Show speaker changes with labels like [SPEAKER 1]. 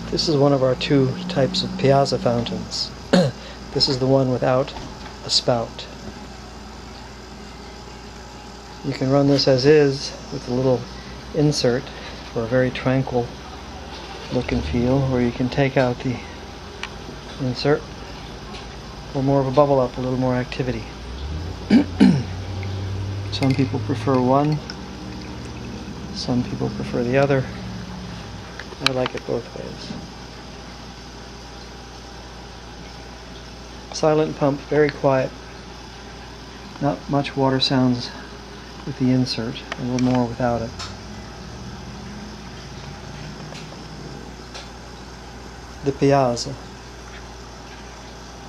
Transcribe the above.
[SPEAKER 1] This is one of our two types of Piazza fountains. This is the one without a spout. You can run this as is with a little insert for a very tranquil look and feel, or you can take out the insert for more of a bubble up, a little more activity. Some people prefer one, some people prefer the other. I like it both ways. Silent pump, very quiet. Not much water sounds with the insert, a little more without it. The Piazza.